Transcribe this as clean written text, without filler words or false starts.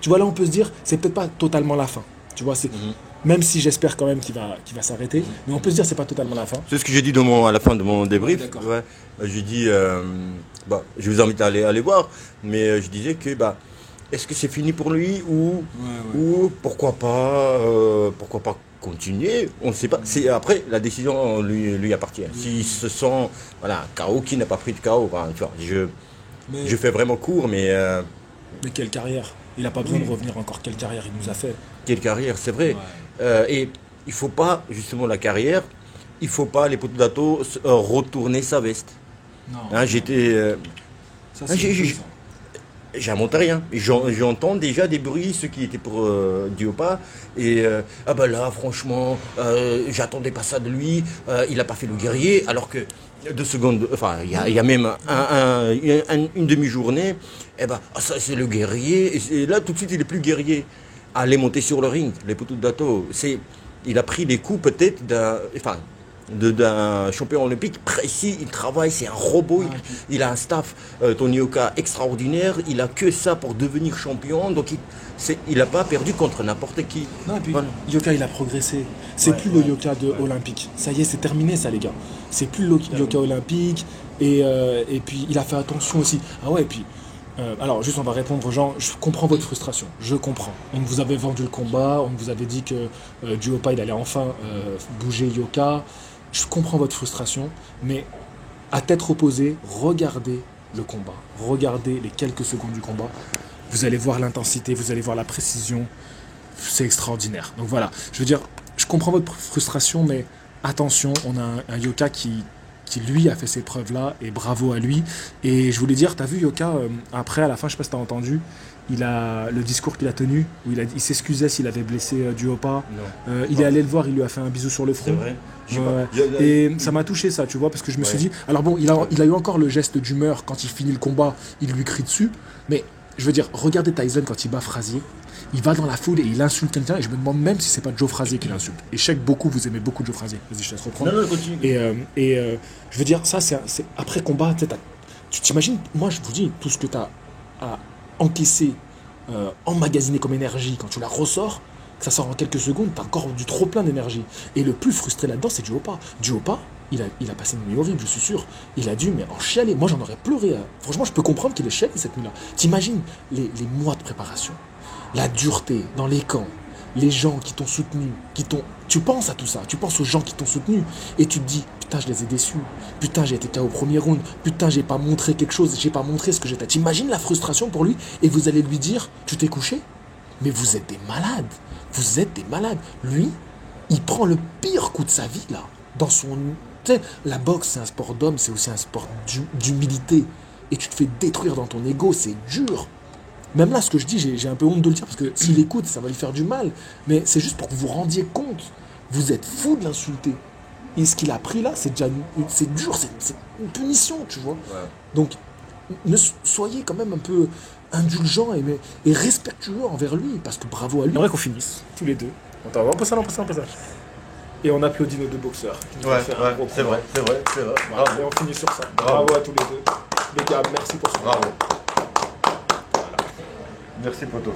Tu vois, là, on peut se dire, c'est peut-être pas totalement la fin. Tu vois, c'est... Même si j'espère quand même qu'il va s'arrêter, mais on peut se dire c'est pas totalement la fin. C'est ce que j'ai dit à la fin de mon débrief. Ouais. J'ai dit, je vous invite à aller voir, mais je disais que est-ce que c'est fini pour lui ou pourquoi pas continuer, on ne sait pas. Après, la décision lui appartient. S'il se sent KO, qui n'a pas pris de KO, tu vois, je fais vraiment court, mais quelle carrière. Il n'a pas besoin de revenir encore. Quelle carrière il nous a fait. Quelle carrière, c'est vrai. Et il ne faut pas, justement, la carrière, il ne faut pas, les poteaux d'Ato, retourner sa veste. Non. J'invente rien. J'entends déjà des bruits, ceux qui étaient pour Diop,a. Et là, franchement, j'attendais pas ça de lui. Il n'a pas fait le guerrier, alors que 2 secondes, il y a même une demi-journée. Ça c'est le guerrier. Et là, tout de suite, il est plus guerrier. Aller monter sur le ring, les poteaux d'Ato. Il a pris les coups peut-être d'un champion olympique précis, il travaille, c'est un robot, il a un staff, Tony Yoka, extraordinaire, il a que ça pour devenir champion, donc il n'a pas perdu contre n'importe qui. Non, et puis Yoka, il a progressé, c'est plus le Yoka olympique, ça y est, c'est terminé ça les gars, c'est plus le Yoka olympique, et puis il a fait attention aussi, et puis alors juste on va répondre aux gens, je comprends votre frustration, je comprends, on vous avait vendu le combat, on vous avait dit que Diop,a il allait enfin bouger Yoka. Je comprends votre frustration, mais à tête reposée, regardez le combat. Regardez les quelques secondes du combat. Vous allez voir l'intensité, vous allez voir la précision. C'est extraordinaire. Donc voilà, je veux dire, je comprends votre frustration, mais attention, on a un Yoka qui lui a fait ces preuves-là, et bravo à lui. Et je voulais dire, t'as vu Yoka, après, à la fin, je sais pas si t'as entendu, le discours qu'il a tenu, où il s'excusait s'il avait blessé Diop,a. Il est allé le voir, il lui a fait un bisou sur le front. C'est vrai. Et ça m'a touché ça, tu vois, parce que je me suis dit, alors bon, il a eu encore le geste d'humeur quand il finit le combat, il lui crie dessus, mais je veux dire, regardez Tyson quand il bat Frazier, il va dans la foule et il insulte quelqu'un, et je me demande même si c'est pas Joe Frazier qui l'insulte. Et je sais que vous aimez beaucoup Joe Frazier. Vas-y, je te laisse reprendre. Non, continue. Et je veux dire, ça, c'est après combat, tu t'imagines, moi je vous dis, tout ce que tu as à encaisser, emmagasiner comme énergie, quand tu la ressors, que ça sort en quelques secondes, t'as encore du trop plein d'énergie. Et le plus frustré là-dedans, c'est Diop,a. Diop,a, il a passé une nuit horrible, je suis sûr. Il a dû en chialer. Moi, j'en aurais pleuré. Franchement, je peux comprendre qu'il ait chialé cette nuit-là. T'imagines les mois de préparation, la dureté dans les camps, les gens qui t'ont soutenu, tu penses à tout ça, tu penses aux gens qui t'ont soutenu, et tu te dis, putain, je les ai déçus. Putain, j'ai été KO au premier round. Putain, j'ai pas montré quelque chose, j'ai pas montré ce que j'étais. T'imagines la frustration pour lui, et vous allez lui dire, tu t'es couché? Mais vous êtes des malades. Vous êtes des malades. Lui, il prend le pire coup de sa vie, là. Dans son... Tu sais, la boxe, c'est un sport d'homme, c'est aussi un sport d'humilité. Et tu te fais détruire dans ton ego, c'est dur. Même là, ce que je dis, j'ai un peu honte de le dire, parce que s'il écoute, ça va lui faire du mal. Mais c'est juste pour que vous vous rendiez compte. Vous êtes fou de l'insulter. Et ce qu'il a pris là, c'est déjà... C'est dur, c'est une punition, tu vois. Donc, soyez quand même un peu indulgent et respectueux envers lui, parce que bravo à lui. J'aimerais qu'on finisse, tous les deux. On peut ça. Et on applaudit nos 2 boxeurs. C'est vrai. Voilà, et on finit sur ça. Bravo à tous les 2. Les gars, merci pour ce bravo. Voilà. Merci poto.